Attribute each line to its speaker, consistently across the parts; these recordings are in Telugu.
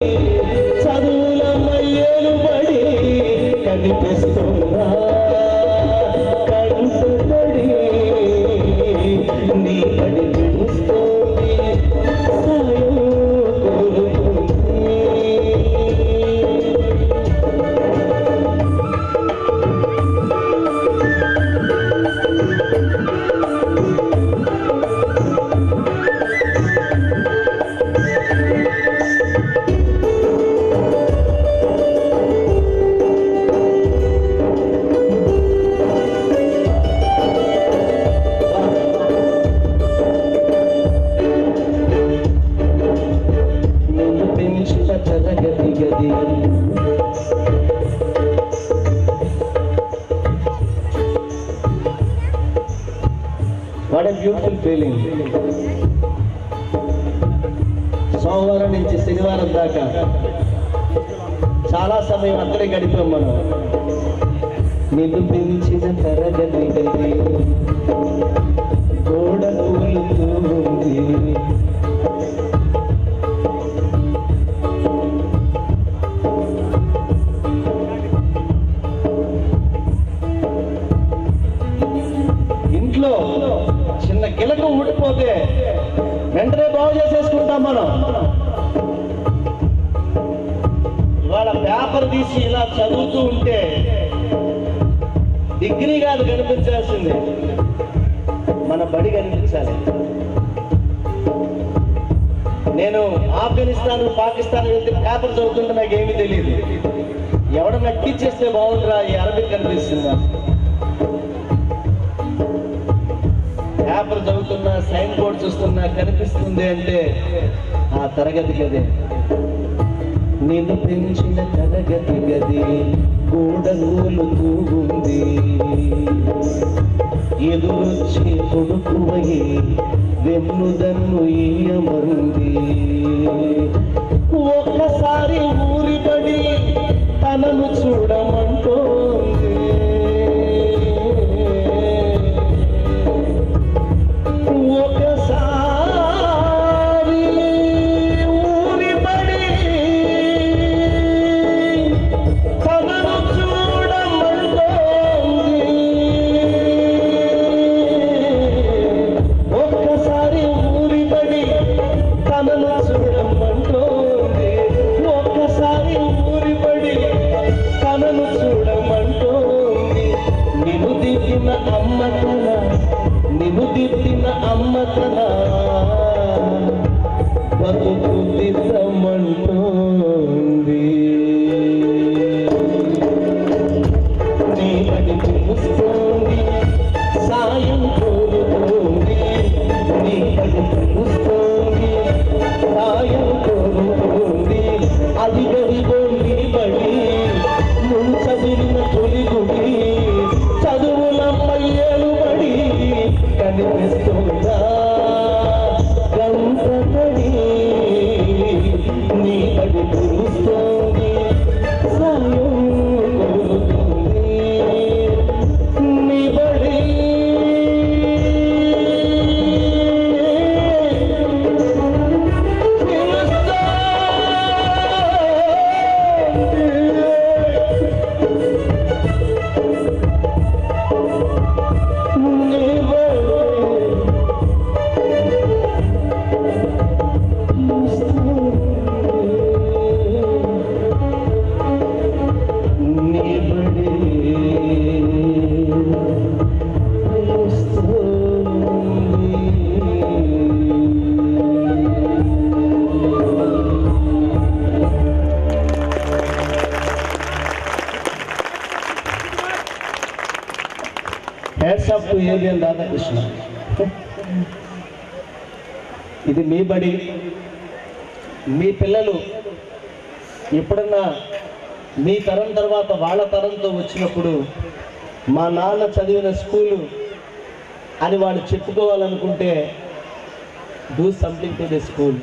Speaker 1: చదువుల మయ్యేలు పడి కనిపిస్తున్నా కంటపడి నీ పడి చూస్తోంది సాయం కోరుతుంది. What a beautiful feeling. సోమవారం నుంచి శనివారం దాకా చాలా సమయం అక్కడే గడిపాం మనం. నిన్ను పెంచిన తరగతి గది గోడ కూలుతూ ఉంది. ఇంట్లో చిన్న గిలకు ఊడిపోతే వెంటనే బాగు చేసేసుకుంటాం మనం. ఇవాళ పేపర్ తీసి ఇలా చదువుతూ ఉంటే డిగ్రీ కాదు కనిపించాల్సింది, మన బడి కనిపించాలి. నేను ఆఫ్ఘనిస్తాన్ పాకిస్తాన్ వెళ్తే పేపర్ చదువుతుంటే నాకేమీ తెలియదు. ఎవడన్నా టీచేస్తే బాగుంటుందా, ఈ అరబిక్ కనిపిస్తుందా? పేపర్ చదువుతున్నా, సైన్ బోర్డ్ చూస్తున్నా కనిపిస్తుంది అంటే ఆ తరగతి గది. నిన్ను పెంచిన తరగతి గది గోడగూలుతూ ఉంది. ఎదురొచ్చి కొడుకువయి వెన్నుదన్ను ఈయమంది. ఒక్కసారి ఊరిపడి తనను చూడమంటోంది. ఒకసారి ఊరిపడి తనను చూడమంటోంది. ఒక్కసారి ఊరిపడి తనను చూడమంటోంది. ఒక్కసారి ఊరిపడి తనను చూడమంటోంది. నిన్ను దిద్దిన అమ్మతన, నిన్ను దిద్దిన అమ్మతన బతుకు దిద్దమంటోంది. నీ పడి చూస్తోంది సాయం కోరుతోంది. నీ పడి చూస్తోంది సాయం కోరుతోంది. అది గడిగోండి బడి ముంచదిరిన తొలి గుడి. చదువుల మయ్యేలు పడి కనిపిస్తుందా కంటపడి నీ పడి చూస్తోంది సాయం కోరుతుంది. నీ బడి hats off to ABN Radhakrishna. ఇది మీ బడి. మీ పిల్లలు ఎప్పుడన్నా మీ తరం తర్వాత వాళ్ళ తరంతో వచ్చినప్పుడు మా నాన్న చదివిన స్కూలు అని వాళ్ళు చెప్పుకోవాలనుకుంటే do something to the school.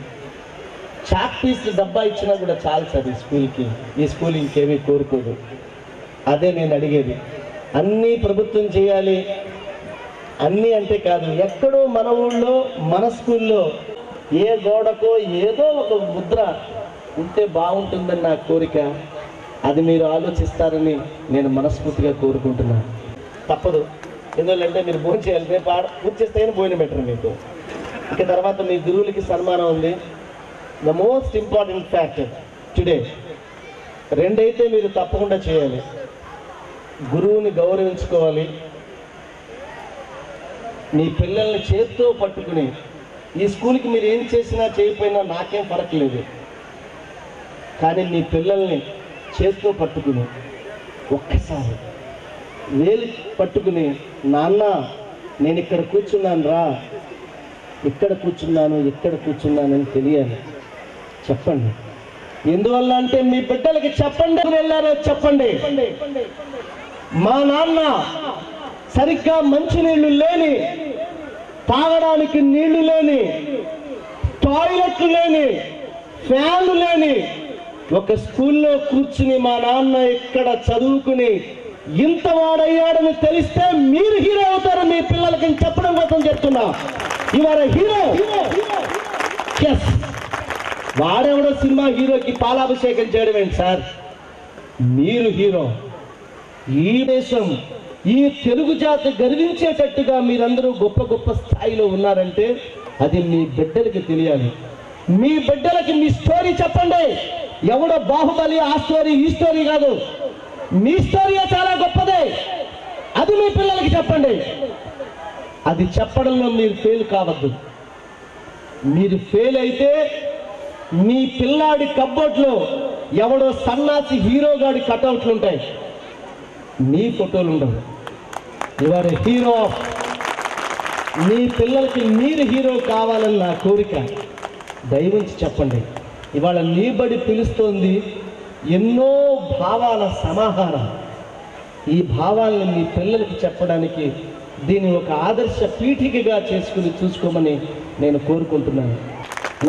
Speaker 1: Chalk piece డబ్బా ఇచ్చినా కూడా చాలు సార్ ఈ స్కూల్కి. ఈ స్కూల్ ఇంకేమీ కోరుకోదు. అదే నేను అడిగేది. అన్నీ ప్రభుత్వం చేయాలి అన్నీ అంటే కాదు, ఎక్కడో మన ఊళ్ళో మన స్కూల్లో ఏ గోడకో ఏదో ఒక ముద్ర ఉంటే బాగుంటుందని నా కోరిక. అది మీరు ఆలోచిస్తారని నేను మనస్ఫూర్తిగా కోరుకుంటున్నాను. తప్పదు, ఎందుకంటే మీరు భోజనం చేయాలి. రేపు పూజ చేస్తే భోజనం పెట్టరు మీకు. ఇక తర్వాత మీ గురువులకి సన్మానం ఉంది. The most important factor today రెండైతే మీరు తప్పకుండా చేయాలి. గురువుని గౌరవించుకోవాలి. మీ పిల్లల్ని చేత్తో పట్టుకుని, ఈ స్కూల్కి మీరు ఏం చేసినా చేయకపోయినా నాకేం ఫరక్ లేదు, కానీ మీ పిల్లల్ని చేత్తో పట్టుకుని ఒక్కసారి వేలు పట్టుకుని, నాన్న నేను ఇక్కడ కూర్చున్నాను రా, ఇక్కడ కూర్చున్నాను, ఇక్కడ కూర్చున్నానని తెలియాలి. చెప్పండి. ఎందువల్ల అంటే మీ బిడ్డలకి చెప్పండి, వెళ్ళారో చెప్పండి. మా నాన్న సరిగ్గా మంచినీళ్ళు లేని, తాగడానికి నీళ్లు లేని, టాయిలెట్లు లేని, ఫ్యాన్లు లేని ఒక స్కూల్లో కూర్చుని మా నాన్న ఇక్కడ చదువుకుని ఇంత వాడయ్యాడని తెలిస్తే మీరు హీరో అవుతారు. మీ పిల్లలకి చెప్పడం కోసం చెప్తున్నా, ఇవాళ హీరో. ఎస్, వాడెవడో సినిమా హీరోకి పాలాభిషేకం చేయడం ఏంటి సార్? మీరు హీరో. ఈ దేశం, ఈ తెలుగు జాతి గర్వించేటట్టుగా మీరందరూ గొప్ప గొప్ప స్థాయిలో ఉన్నారంటే అది మీ బిడ్డలకి తెలియాలి. మీ బిడ్డలకి మీ స్టోరీ చెప్పండి. ఎవడో బాహుబలి ఆ స్టోరీ ఈ స్టోరీ కాదు, మీ స్టోరీయే చాలా గొప్పదే. అది మీ పిల్లలకి చెప్పండి. అది చెప్పడంలో మీరు ఫెయిల్ కావద్దు. మీరు ఫెయిల్ అయితే మీ పిల్లాడి కబ్బోర్డ్లో ఎవడో సన్నాసి హీరోగాడి కటౌట్లు ఉంటాయి, మీ ఫోటోలు ఉండవు. Your hero. మీ పిల్లలకి మీరు హీరో కావాలని నా కోరిక. దయవుంచి చెప్పండి. ఇవాళ నీ బడి పిలుస్తోంది ఎన్నో భావాల సమాహారం. ఈ భావాలను మీ పిల్లలకి చెప్పడానికి దీన్ని ఒక ఆదర్శ పీఠికగా చేసుకుని చూసుకోమని నేను కోరుకుంటున్నాను.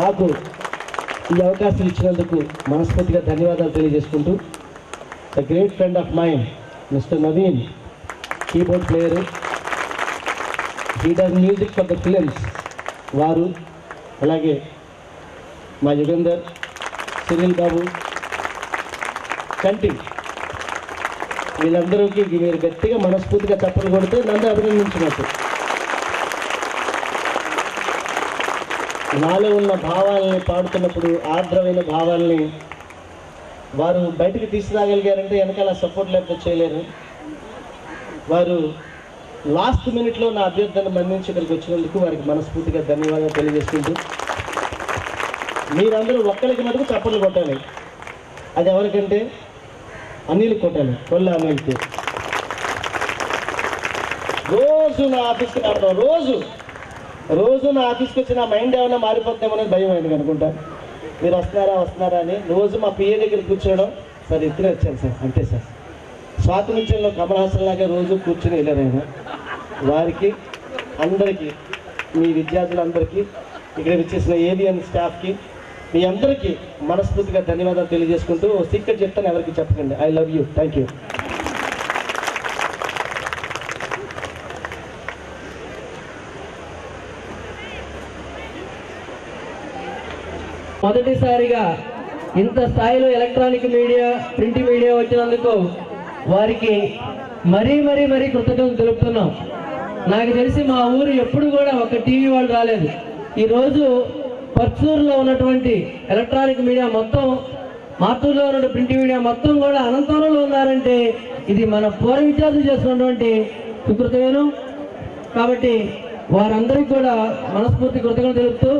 Speaker 1: నాకు ఈ అవకాశం ఇచ్చినందుకు మనస్ఫూర్తిగా ధన్యవాదాలు తెలియజేసుకుంటూ, the great friend of mind mister Naveen, keyboard player, he does music for the films, వారు, అలాగే మా యుగంధర్, సునీల్ బాబు, కంటి, వీళ్ళందరికీ మీరు గట్టిగా మనస్ఫూర్తిగా చప్పట్లు కొడితే నన్ను అభినందించినట్టు. నాలో ఉన్న భావాలని పాడుతున్నప్పుడు ఆర్ద్రమైన భావాల్ని వారు బయటకు తీసుకురాగలిగారంటే వెనకాల సపోర్ట్ లేకపోతే చేయలేరు. వారు లాస్ట్ మినిట్లో నా అభ్యర్థన మన్నించి ఇక్కడికి వచ్చినందుకు వారికి మనస్ఫూర్తిగా ధన్యవాదాలు తెలియజేసుకుంటూ, మీరందరూ ఒక్కరికి మటుకు చప్పట్లు కొట్టాలి. అది ఎవరికంటే అనిల్ కొట్టాలి, కొల్ల అనిల్కి. రోజు నా ఆఫీస్కి రావడం, రోజు నా ఆఫీస్కి వచ్చి నా మైండ్ ఏమైనా మారిపోతామనేది భయం అయింది అనుకుంటా. మీరు వస్తున్నారా అని రోజు మా పిఏ దగ్గర కూర్చోవడం, సార్ ఇద్దరే వచ్చాను సార్, అంతే సార్. స్వాతంత్ర్యంలో కమల్ హాసన్ లాగా రోజు కూర్చుని వెళ్ళారు ఆయన. వారికి అందరికీ, మీ విద్యార్థులందరికీ, ఇక్కడ వచ్చేసిన ఏబిఎన్ స్టాఫ్కి, మీ అందరికీ మనస్ఫూర్తిగా ధన్యవాదాలు తెలియజేసుకుంటూ సీక్రెట్ చెప్తాను, ఎవరికి చెప్పకండి. I love you. Thank you.
Speaker 2: మొదటిసారిగా ఇంత స్థాయిలో ఎలక్ట్రానిక్ మీడియా, ప్రింట్ మీడియా వచ్చినందుకు వారికి మరీ కృతజ్ఞతలు తెలుపుతున్నాం. నాకు తెలిసి మా ఊరు ఎప్పుడు కూడా ఒక టీవీ వాళ్ళు రాలేదు. ఈరోజు పర్చూరులో ఉన్నటువంటి ఎలక్ట్రానిక్ మీడియా మొత్తం, మాతూరులో ఉన్న ప్రింట్ మీడియా మొత్తం కూడా అనంతపురంలో ఉన్నారంటే ఇది మన పూర్వ విద్యార్థులు చేస్తున్నటువంటి సుకృతమేను. కాబట్టి వారందరికీ కూడా మనస్ఫూర్తి కృతజ్ఞతలు తెలుపుతూ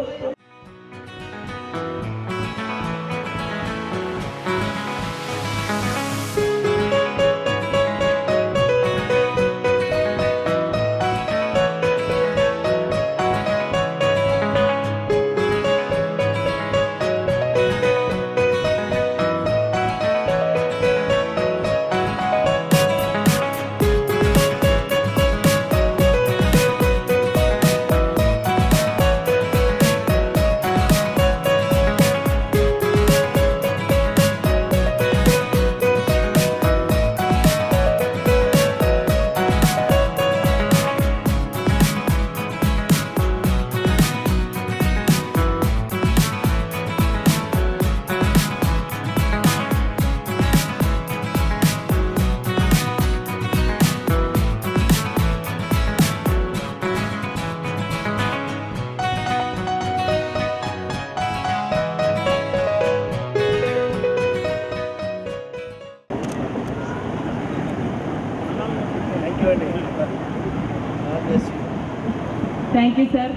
Speaker 3: thank you sir.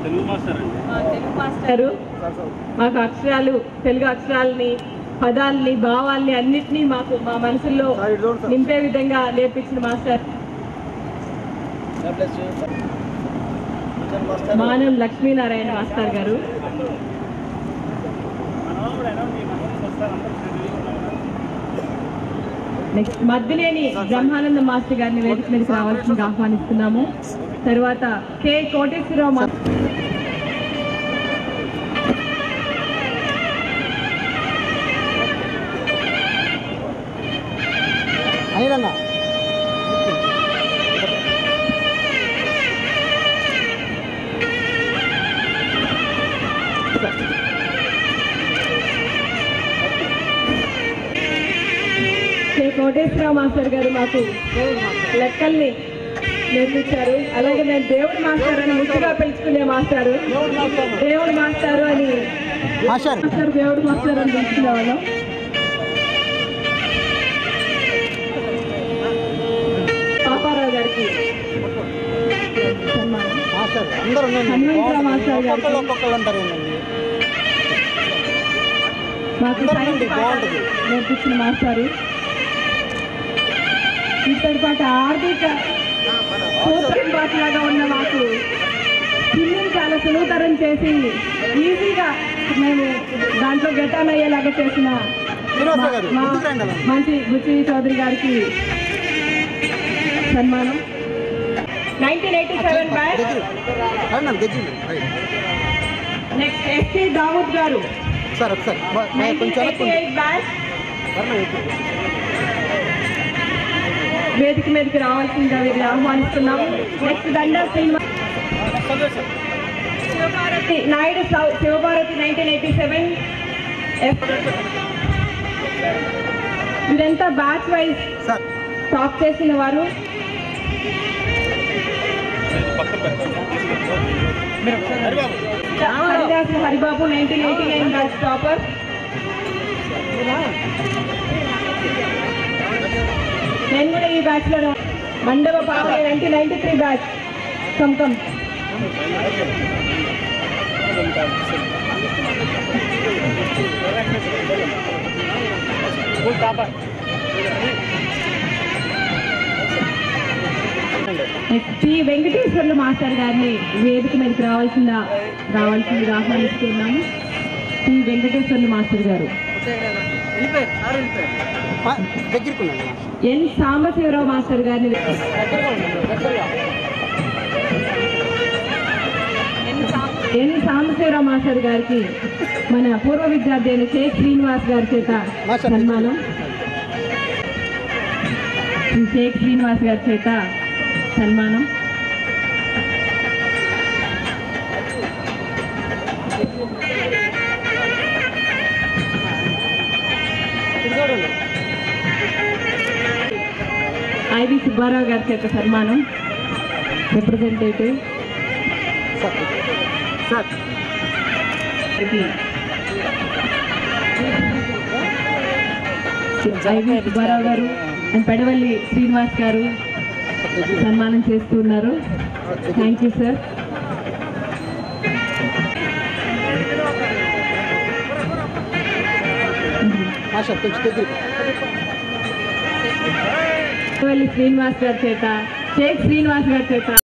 Speaker 4: Telugu master అండి.
Speaker 3: తెలుగు మాస్టారు మాకు అక్షరాలు, తెలుగు అక్షరాలని, పదాలని, భావాల్ని అన్నిటినీ మాకు మా మనసుల్లో నింపే విధంగా నేర్పించిన మాస్టర్ మానం లక్ష్మీనారాయణ మాస్టర్ గారు. నెక్స్ట్ మద్దిలేని బ్రహ్మానంద మాస్టర్ గారిని వేదిక మీదకి రావాల్సిందిగా ఆహ్వానిస్తున్నాము. తర్వాత K Koteswararao master. Koteswararao master గారు మాకు లెక్కల్ని నేర్పించారు. అలాగే మేము దేవుడు మాస్టర్ అని ముద్దుగా పిలుచుకునే మాస్టారు, దేవుడు మాస్టారు అని దేవుడు మాస్టర్ అని పిలుచుకునేవాళ్ళం. పాపారావు గారికి, హనుమంతరావు మాస్టర్ గారికి మాకు నేర్పించిన మాస్టారు. ఇప్పటి పాటు ఆర్థిక సూత్రం పాటలాగా ఉన్న మాకు సింగింగ్ చాలా సులువుతరం చేసి ఈజీగా మేము దాంట్లో గెటాన్ అయ్యేలాగా చేసిన మంచి బుచ్చి చౌదరి గారికి సన్మానం. 1987 బ్యాచ్. నెక్స్ట్ ఎస్టీ దావూద్ గారు 1988 బ్యాచ్. వేదిక మీదకి రావాల్సిందిగా వీరిని ఆహ్వానిస్తున్నాము. నెక్స్ట్ దండా శ్రీనివాస్ శివభారతి నాయుడు, శివభారతి 1987. ఇదంతా బ్యాచ్ వైజ్ టాప్ చేసిన వారు. Haridasu Haribabu 1989 batch topper. నేను కూడా ఈ బ్యాచ్ లో. మండవ పాపయ్య 1993 బ్యాచ్. కమ్ పి వెంకటేశ్వర్లు మాస్టర్ గారిని వేదిక మీదకి రావాల్సిందిగా ఆహ్వానిస్తున్నాము. పి వెంకటేశ్వర్లు మాస్టర్ గారు. ఎన్ సాంబశివరావు మాస్టర్ గారిని, ఎన్ సాంబశివరావు మాస్టర్ గారికి మన పూర్వ విద్యార్థి అయిన షేక్ శ్రీనివాస్ గారి చేత సన్మానం. షేక్ శ్రీనివాస్ గారి చేత సన్మానం. ఐవి సుబ్బారావు గారి చేత సన్మానం. రిప్రజెంటేటివ్ ఐవి సుబ్బారావు గారు అండ్ పెడవల్లి శ్రీనివాస్ గారు సన్మానం చేస్తున్నారు. Thank you sir. Pedavalli Srinivas గారి చేత, షేక్ శ్రీనివాస్ గారి చేత